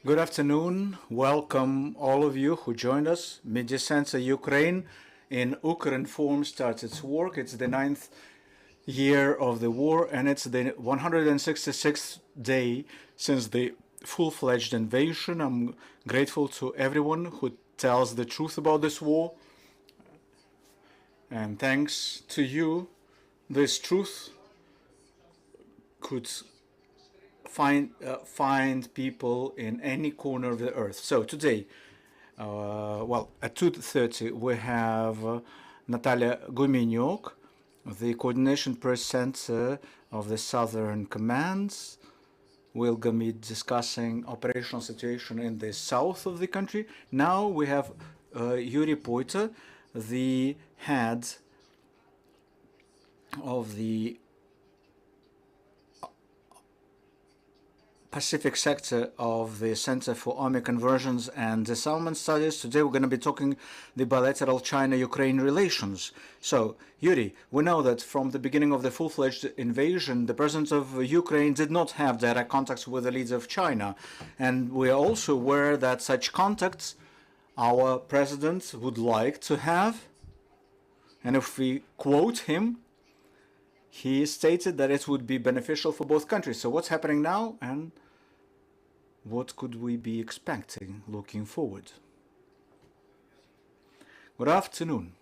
Good afternoon. Welcome all of you who joined us. Media Center Ukraine in Ukraine form starts its work. It's the 9th year of the war, and it's the 166th day since the full-fledged invasion. I'm grateful to everyone who tells the truth about this war. And thanks to you, this truth could find people in any corner of the earth. So today, at 2:30 we have Natalia Gumenyuk, the Coordination Press Center of the Southern Commands. We'll be discussing operational situation in the south of the country. Now we have Yurii Poita, the head of the Pacific sector of the Center for Army Conversions and Disarmament Studies. Today we're going to be talking the bilateral China-Ukraine relations. So, Yurii, we know that from the beginning of the full-fledged invasion, the president of Ukraine did not have direct contacts with the leader of China. And we are also aware that such contacts our president would like to have. And if we quote him, he stated that it would be beneficial for both countries. So what's happening now, and what could we be expecting looking forward? Good afternoon.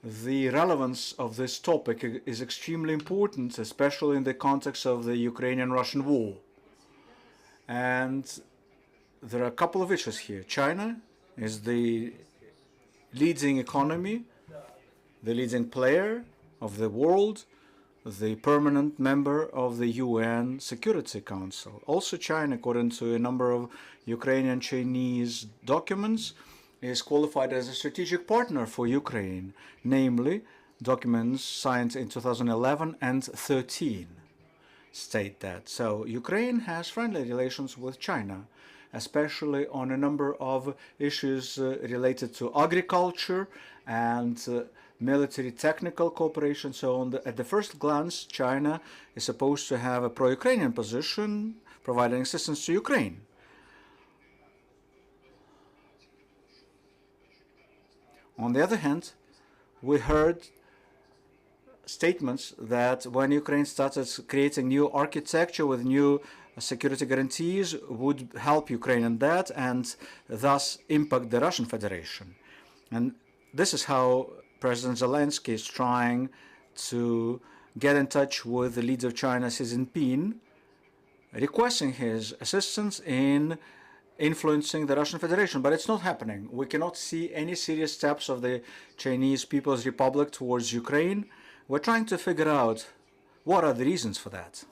The relevance of this topic is extremely important, especially in the context of the Ukrainian-Russian war. And there are a couple of issues here. China is the leading economy, the leading player of the world, the permanent member of the UN Security Council. Also, China, according to a number of Ukrainian-Chinese documents, is qualified as a strategic partner for Ukraine, namely documents signed in 2011 and 13 state that. So Ukraine has friendly relations with China, especially on a number of issues related to agriculture and military technical cooperation. So at the first glance, China is supposed to have a pro-Ukrainian position, providing assistance to Ukraine. On the other hand, we heard statements that when Ukraine started creating new architecture with new security guarantees would help Ukraine in that and thus impact the Russian Federation. And this is how President Zelensky is trying to get in touch with the leader of China, Xi Jinping, requesting his assistance in influencing the Russian Federation. But it's not happening. We cannot see any serious steps of the Chinese People's Republic towards Ukraine. We're trying to figure out what are the reasons for that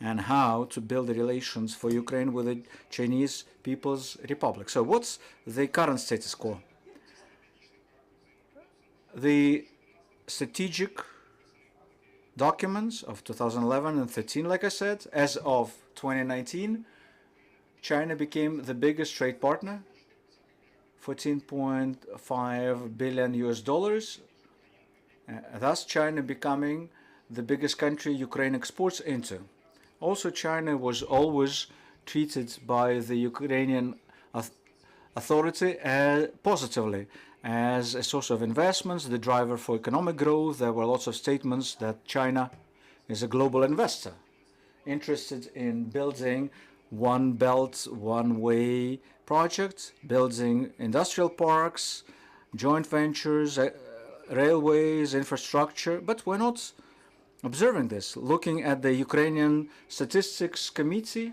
and how to build the relations for Ukraine with the Chinese People's Republic. So what's the current status quo? The strategic documents of 2011 and 13, like I said, as of 2019, China became the biggest trade partner, $14.5 billion US, thus China becoming the biggest country Ukraine exports into. Also, China was always treated by the Ukrainian authority positively as a source of investments, the driver for economic growth. There were lots of statements that China is a global investor, interested in building One Belt, One Way projects, building industrial parks, joint ventures, railways, infrastructure. But we're not observing this. Looking at the Ukrainian Statistics Committee,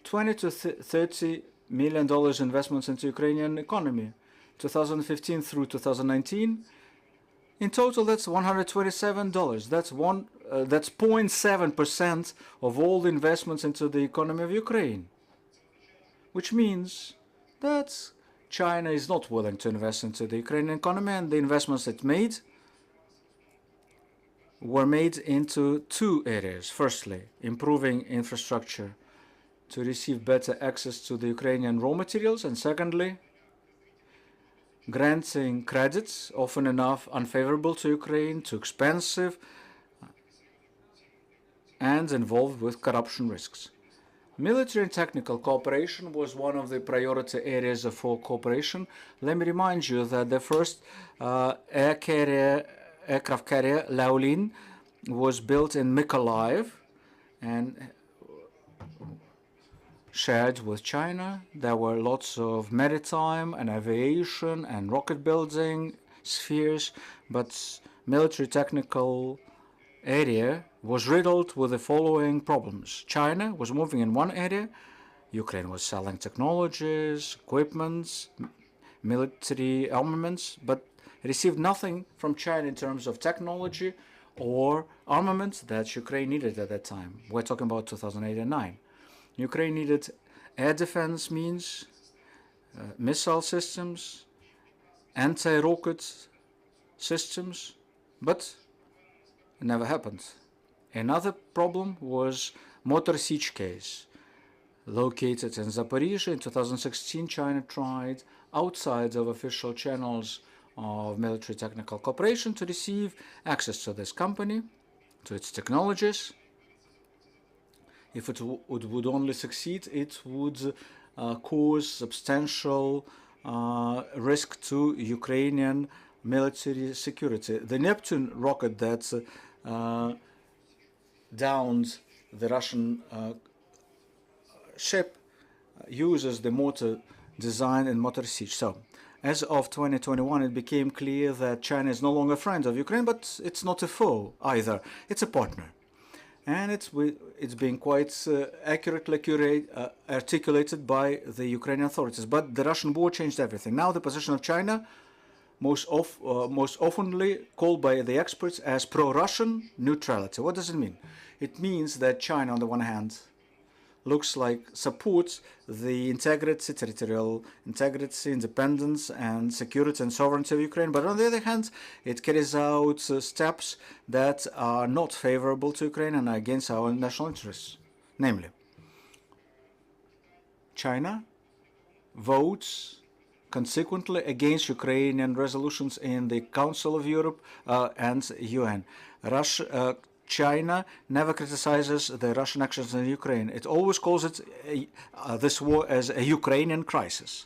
$20 to $30 million investments into Ukrainian economy. 2015 through 2019, in total that's $127. That's 0.7% of all the investments into the economy of Ukraine, which means that China is not willing to invest into the Ukrainian economy, and the investments it made were made into two areas. Firstly, improving infrastructure to receive better access to the Ukrainian raw materials, and secondly, granting credits, often enough unfavorable to Ukraine, too expensive, and involved with corruption risks. Military and technical cooperation was one of the priority areas for cooperation. Let me remind you that the first aircraft carrier, Laulin, was built in Mykolaiv and shared with China. There were lots of maritime and aviation and rocket building spheres, but military technical area was riddled with the following problems. China was moving in one area, Ukraine was selling technologies, equipments, military armaments, but received nothing from China in terms of technology or armaments that Ukraine needed at that time. We're talking about 2008 and 9. Ukraine needed air defense means, missile systems, anti-rocket systems, but it never happened. Another problem was Motor Sich case. Located in Zaporizhzhia in 2016, China tried, outside of official channels of military technical cooperation, to receive access to this company, to its technologies. If it would only succeed, it would cause substantial risk to Ukrainian military security. The Neptune rocket that downed the Russian ship uses the motor design in Motor Sich. So, as of 2021, it became clear that China is no longer a friend of Ukraine, but it's not a foe either. It's a partner. And it's being quite accurately articulated by the Ukrainian authorities. But the Russian war changed everything. Now the position of China, most oftenly called by the experts as pro-Russian neutrality. What does it mean? It means that China, on the one hand, looks like supports the integrity, territorial integrity, independence, and security and sovereignty of Ukraine. But on the other hand, it carries out steps that are not favorable to Ukraine and are against our national interests. Namely, China votes consequently against Ukrainian resolutions in the Council of Europe and UN. China never criticizes the Russian actions in Ukraine. It always calls it this war as a Ukrainian crisis,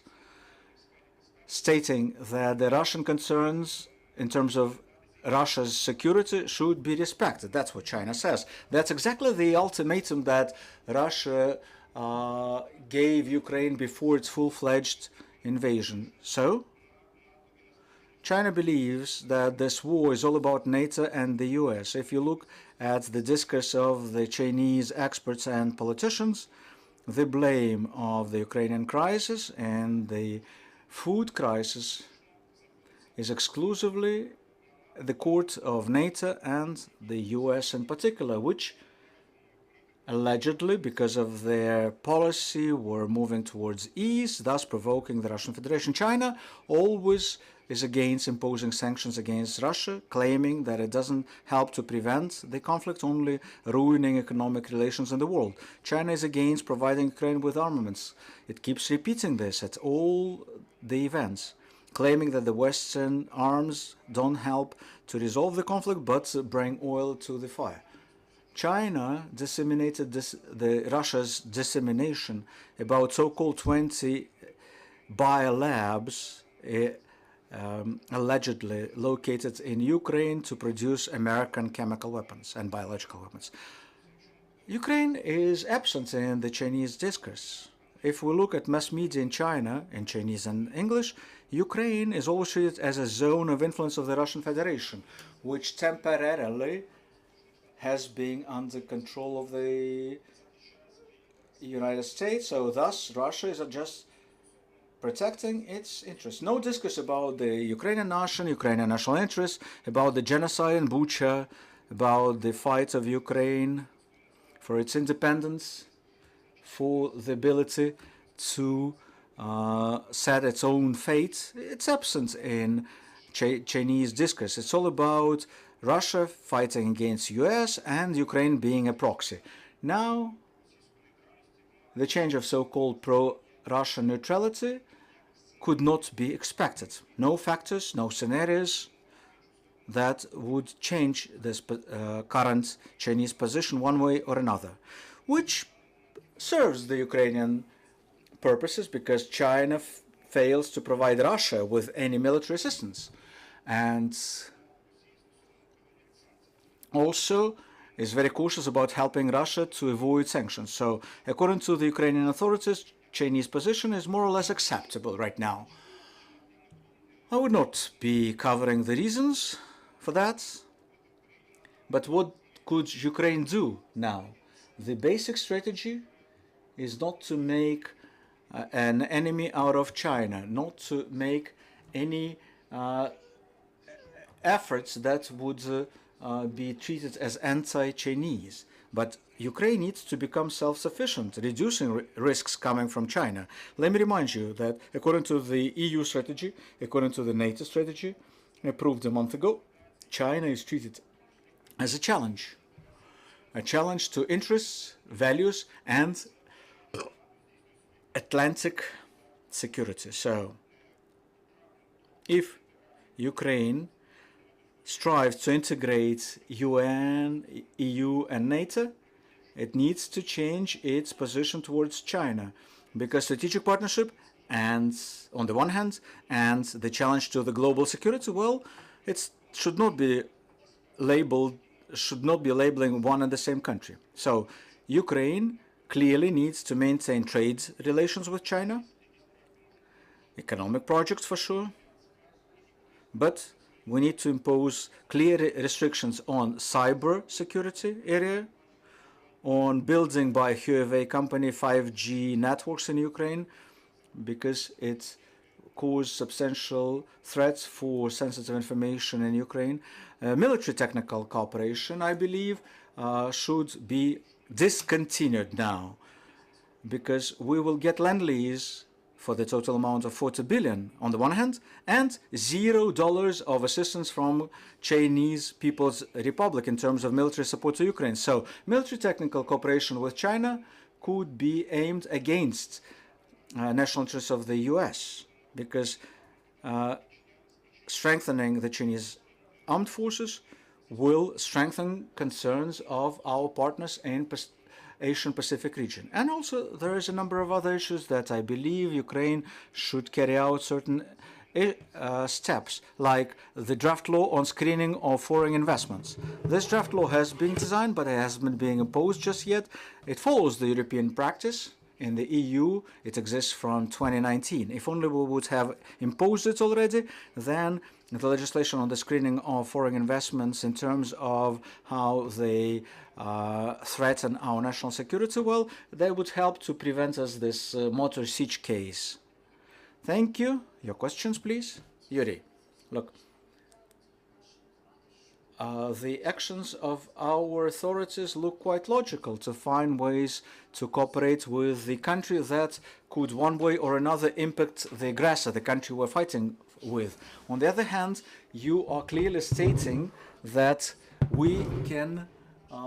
stating that the Russian concerns in terms of Russia's security should be respected. That's what China says. That's exactly the ultimatum that Russia gave Ukraine before its full-fledged invasion. So, China believes that this war is all about NATO and the US. If you look at the discourse of the Chinese experts and politicians, the blame of the Ukrainian crisis and the food crisis is exclusively the court of NATO and the US in particular, which allegedly, because of their policy, were moving towards ease, thus provoking the Russian Federation. China always is against imposing sanctions against Russia, claiming that it doesn't help to prevent the conflict, only ruining economic relations in the world. China is against providing Ukraine with armaments. It keeps repeating this at all the events, claiming that the Western arms don't help to resolve the conflict but bring oil to the fire. China disseminated Russia's dissemination about so-called 20 biolabs allegedly located in Ukraine to produce American chemical weapons and biological weapons. Ukraine is absent in the Chinese discourse. If we look at mass media in China, in Chinese and English, Ukraine is always treated as a zone of influence of the Russian Federation, which temporarily has been under control of the United States. So thus, Russia is just protecting its interests. No discourse about the Ukrainian nation, Ukrainian national interests, about the genocide in Bucha, about the fight of Ukraine for its independence, for the ability to set its own fate. It's absent in Chinese discourse. It's all about Russia fighting against US and Ukraine being a proxy. Now, the change of so-called pro-Russian neutrality could not be expected. No factors, no scenarios that would change this current Chinese position one way or another, which serves the Ukrainian purposes because China fails to provide Russia with any military assistance, and also is very cautious about helping Russia to avoid sanctions. So according to the Ukrainian authorities, Chinese position is more or less acceptable right now. I would not be covering the reasons for that, but what could Ukraine do now? The basic strategy is not to make an enemy out of China, not to make any efforts that would be treated as anti-Chinese. But Ukraine needs to become self-sufficient, reducing risks coming from China. Let me remind you that according to the EU strategy, according to the NATO strategy, approved a month ago, China is treated as a challenge to interests, values, and Atlantic security. So if Ukraine strives to integrate UN, EU, and NATO, it needs to change its position towards China, because strategic partnership and on the one hand, and the challenge to the global security, well, it should not be labeling one and the same country. So Ukraine clearly needs to maintain trade relations with China, economic projects for sure, but we need to impose clear restrictions on cyber security area, on building by Huawei company 5G networks in Ukraine, because it caused substantial threats for sensitive information in Ukraine. Military technical cooperation, I believe, should be discontinued now, because we will get Lend-Lease for the total amount of 40 billion on the one hand, and $0 of assistance from Chinese People's Republic in terms of military support to Ukraine. So military technical cooperation with China could be aimed against national interests of the US, because strengthening the Chinese armed forces will strengthen concerns of our partners in Asian Pacific region. And also there is a number of other issues that I believe Ukraine should carry out certain steps, like the draft law on screening of foreign investments. This draft law has been designed, but it hasn't been imposed just yet. It follows the European practice. In the EU, it exists from 2019. If only we would have imposed it already, then the legislation on the screening of foreign investments in terms of how they threaten our national security, well, they would help to prevent us this motor siege case. Thank you. Your questions, please. Yurii, look. The actions of our authorities look quite logical, to find ways to cooperate with the country that could one way or another impact the aggressor, the country we're fighting with. On the other hand, you are clearly stating that we can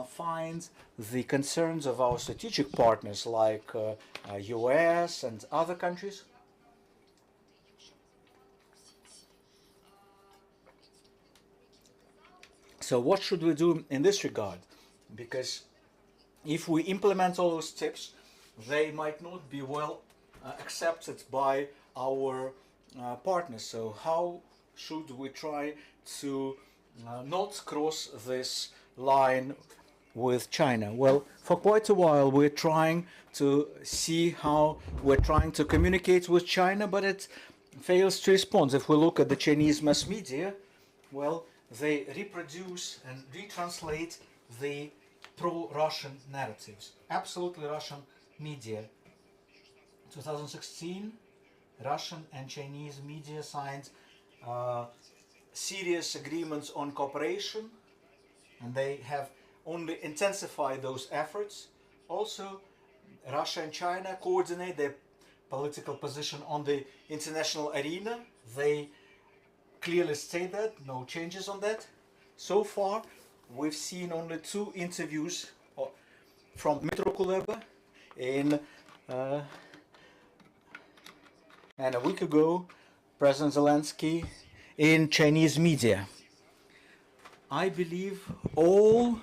find the concerns of our strategic partners like US and other countries. So what should we do in this regard? Because if we implement all those tips, they might not be well accepted by our partners. So how should we try to not cross this line with China? Well, for quite a while we're trying to see how we're trying to communicate with China, but it fails to respond. If we look at the Chinese mass media, well, they reproduce and retranslate the pro-Russian narratives. Absolutely Russian media. 2016, Russian and Chinese media signed serious agreements on cooperation, and they have only intensified those efforts. Also, Russia and China coordinate their political position on the international arena. They clearly state that, no changes on that. So far, we've seen only 2 interviews from Dmytro Kuleba and a week ago, President Zelensky in Chinese media. I believe all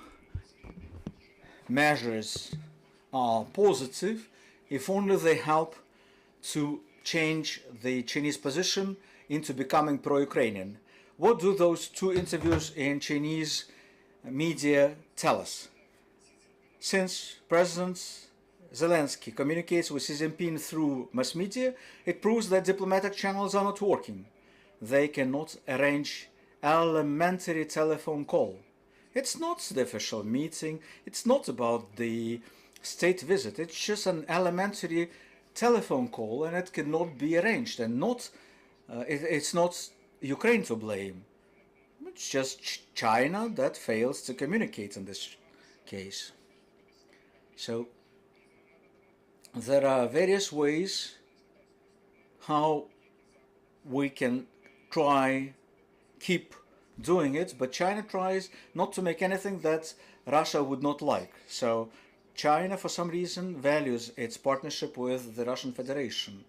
measures are positive if only they help to change the Chinese position into becoming pro-Ukrainian. What do those two interviews in Chinese media tell us? Since President Zelensky communicates with Xi Jinping through mass media, it proves that diplomatic channels are not working. They cannot arrange elementary telephone call. It's not the official meeting, it's not about the state visit, it's just an elementary telephone call, and it cannot be arranged, and it's not Ukraine to blame. It's just China that fails to communicate in this case. So there are various ways how we can keep doing it, but China tries not to make anything that Russia would not like. So China, for some reason, values its partnership with the Russian Federation.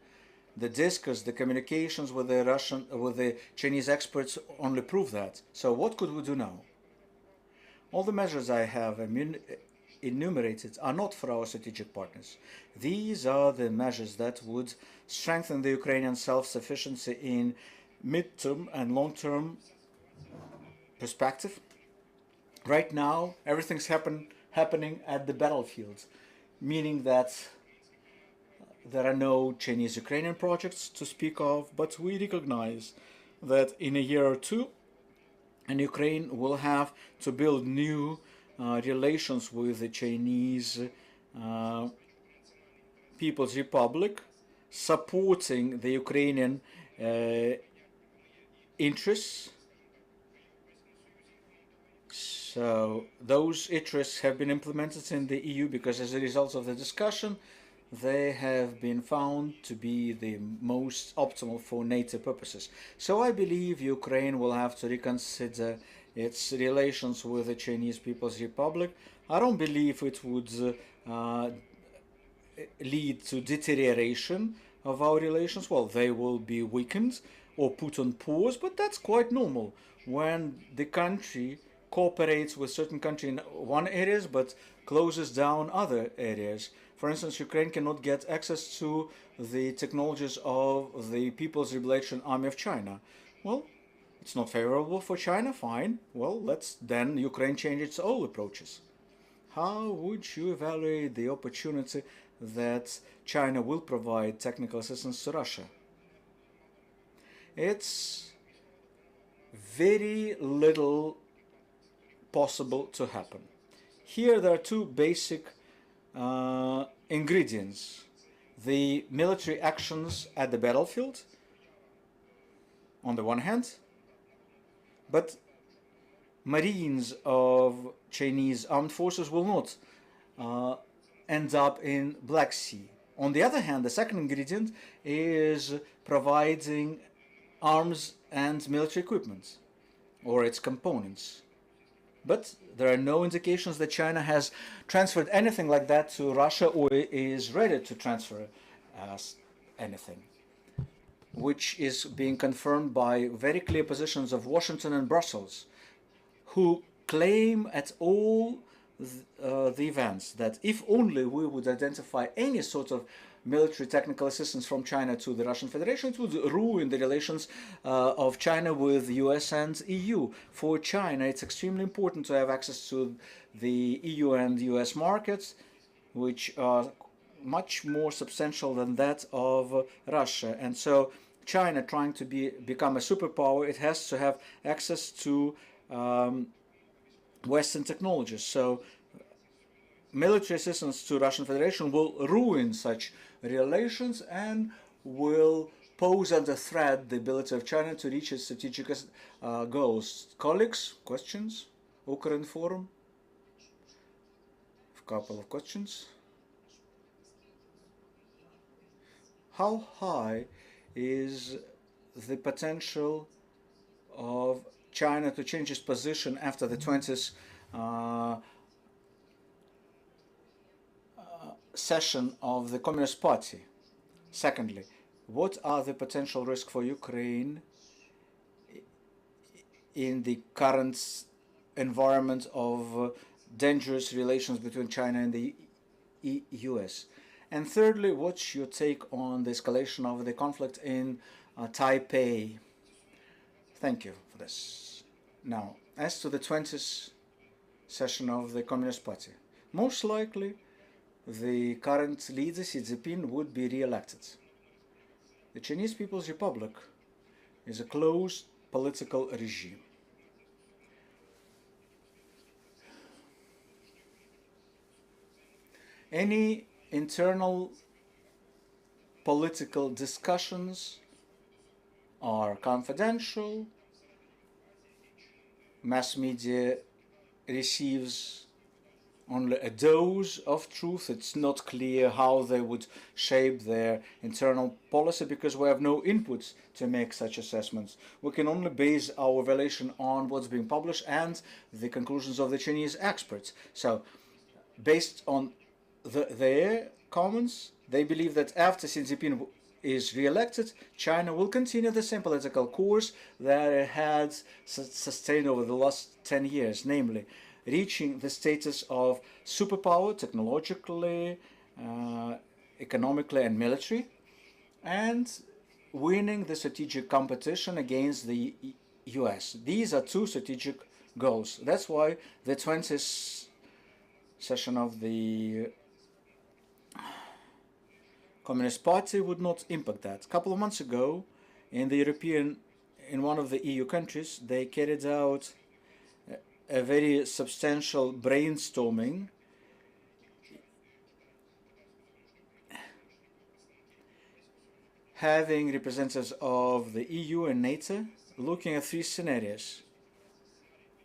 The discourse, the communications with the Chinese experts only prove that. So what could we do now? All the measures I have enumerated are not for our strategic partners. These are the measures that would strengthen the Ukrainian self-sufficiency in mid-term and long-term perspective. Right now, everything's happening at the battlefield, meaning that there are no Chinese-Ukrainian projects to speak of, but we recognize that in a year or two, and Ukraine will have to build new relations with the Chinese People's Republic, supporting the Ukrainian interests. So those interests have been implemented in the EU because as a result of the discussion, they have been found to be the most optimal for NATO purposes. So I believe Ukraine will have to reconsider its relations with the Chinese People's Republic. I don't believe it would lead to deterioration of our relations. Well, they will be weakened or put on pause, but that's quite normal when the country cooperates with certain country in one areas but closes down other areas. For instance, Ukraine cannot get access to the technologies of the People's Liberation Army of China. Well, it's not favorable for China, fine. Well, let's then Ukraine change its own approaches. How would you evaluate the opportunity that China will provide technical assistance to Russia? It's very little possible to happen. Here there are two basic ingredients. The military actions at the battlefield, on the one hand, but Marines of Chinese armed forces will not end up in Black Sea. On the other hand, the second ingredient is providing arms and military equipment, or its components. But there are no indications that China has transferred anything like that to Russia or is ready to transfer anything, which is being confirmed by very clear positions of Washington and Brussels, who claim at all the events that if only we would identify any sort of military technical assistance from China to the Russian Federation, it would ruin the relations of China with the US and EU. For China, it's extremely important to have access to the EU and US markets, which are much more substantial than that of Russia. And so China, trying to become a superpower, it has to have access to Western technologies. So military assistance to Russian Federation will ruin such relations and will pose under threat the ability of China to reach its strategic goals. Colleagues, questions? Ukraine Forum? A couple of questions. How high is the potential of China to change its position after the 20th session of the Communist Party? Secondly, what are the potential risks for Ukraine in the current environment of dangerous relations between China and the US? And thirdly, what's your take on the escalation of the conflict in Taipei? Thank you for this. Now, as to the 20th session of the Communist Party, most likely the current leader, Xi Jinping, would be re-elected. The Chinese People's Republic is a closed political regime. Any internal political discussions are confidential. Mass media receives only a dose of truth. It's not clear how they would shape their internal policy because we have no inputs to make such assessments. We can only base our evaluation on what's being published and the conclusions of the Chinese experts. So, based on their comments, they believe that after Xi Jinping is re-elected, China will continue the same political course that it had sustained over the last 10 years, namely reaching the status of superpower technologically, economically and military, and winning the strategic competition against the US. These are two strategic goals. That's why the 20th session of the Communist Party would not impact that. A couple of months ago, in one of the EU countries, they carried out a very substantial brainstorming having representatives of the EU and NATO looking at three scenarios: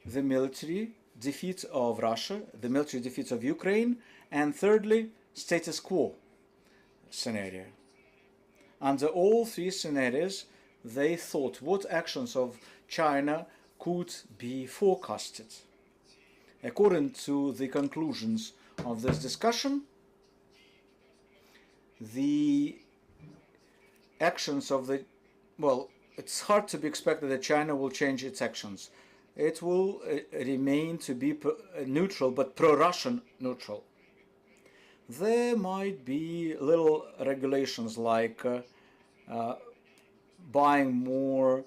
the military defeat of Russia, the military defeat of Ukraine, and thirdly, status quo scenario. Under all three scenarios, they thought what actions of China could be forecasted. According to the conclusions of this discussion, the actions of the, well, it's hard to be expected that China will change its actions. It will remain to be neutral, but pro-Russian neutral. There might be little regulations like buying more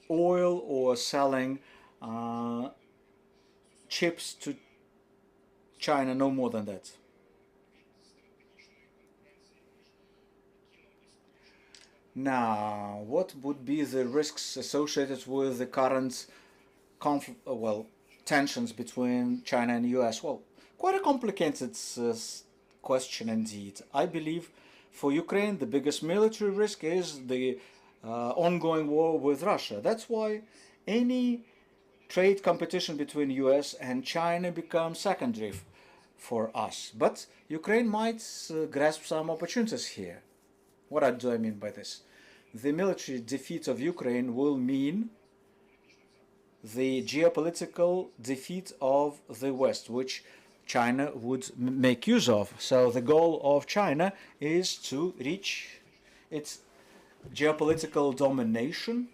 oil or selling chips to China, no more than that. Now, what would be the risks associated with the current tensions between China and the US? Well, quite a complicated question indeed. I believe for Ukraine the biggest military risk is the ongoing war with Russia. That's why any trade competition between US and China becomes secondary for us. But Ukraine might grasp some opportunities here. What do I mean by this? The military defeat of Ukraine will mean the geopolitical defeat of the West, which China would make use of. So the goal of China is to reach its geopolitical domination.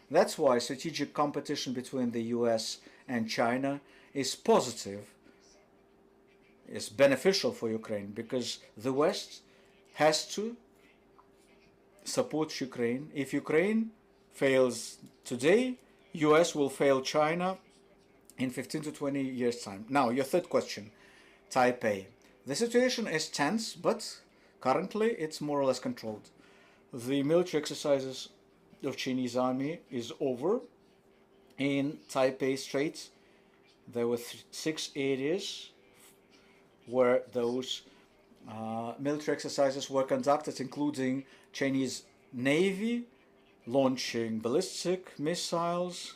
That's why strategic competition between the US and China is positive, is beneficial for Ukraine, because the West has to support Ukraine. If Ukraine fails today, US will fail China in 15 to 20 years' time. Now, your third question, Taipei. The situation is tense, but currently it's more or less controlled. The military exercises of Chinese army is over. In Taipei Strait, there were 6 areas where those military exercises were conducted, including Chinese Navy launching ballistic missiles.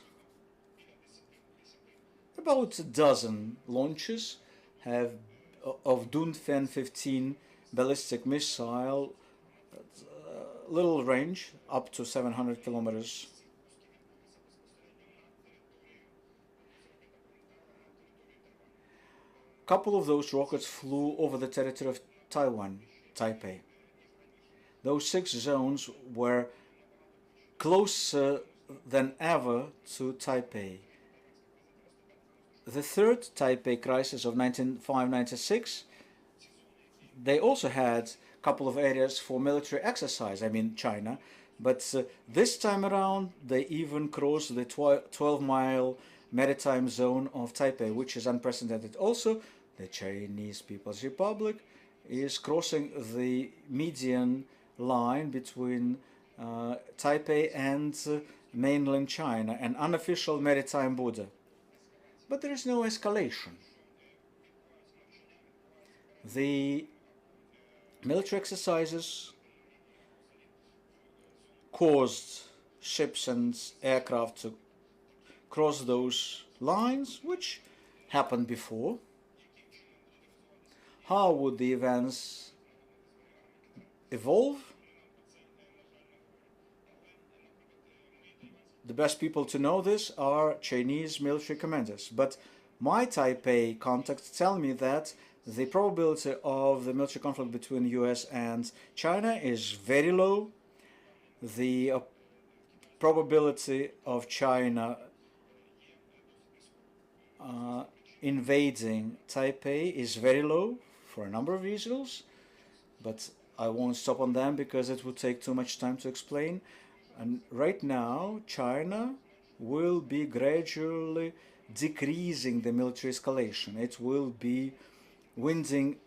About a dozen launches of Dunfen 15 ballistic missile, little range, up to 700 kilometers. A couple of those rockets flew over the territory of Taiwan, Taipei. Those 6 zones were closer than ever to Taipei. the third Taipei crisis of 1995-96, they also had a couple of areas for military exercise, I mean China, but this time around they even crossed the 12-mile maritime zone of Taipei, which is unprecedented. Also, the Chinese People's Republic is crossing the median line between Taipei and mainland China, an unofficial maritime border. But there is no escalation. The military exercises caused ships and aircraft to cross those lines, which happened before. How would the events evolve? The best people to know this are Chinese military commanders. But my Taipei contacts tell me that the probability of the military conflict between the US and China is very low. The probability of China invading Taipei is very low for a number of reasons, but I won't stop on them because it would take too much time to explain. And right now, China will be gradually decreasing the military escalation. It will be winding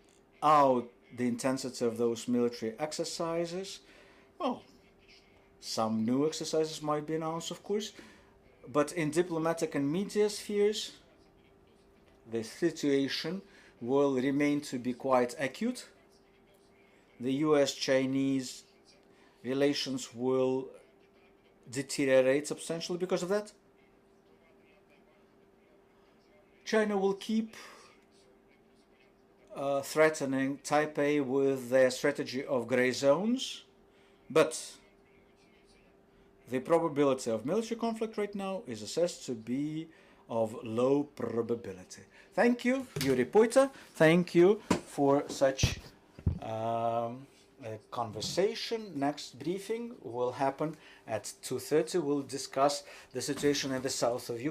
out the intensity of those military exercises. Well, some new exercises might be announced, of course, but in diplomatic and media spheres, the situation will remain to be quite acute. The US-Chinese relations will deteriorate substantially because of that. China will keep threatening Taipei with their strategy of gray zones, but the probability of military conflict right now is assessed to be of low probability. Thank you, Yurii Poita. Thank you for such a conversation. Next briefing will happen at 2:30. We'll discuss the situation in the south of Ukraine.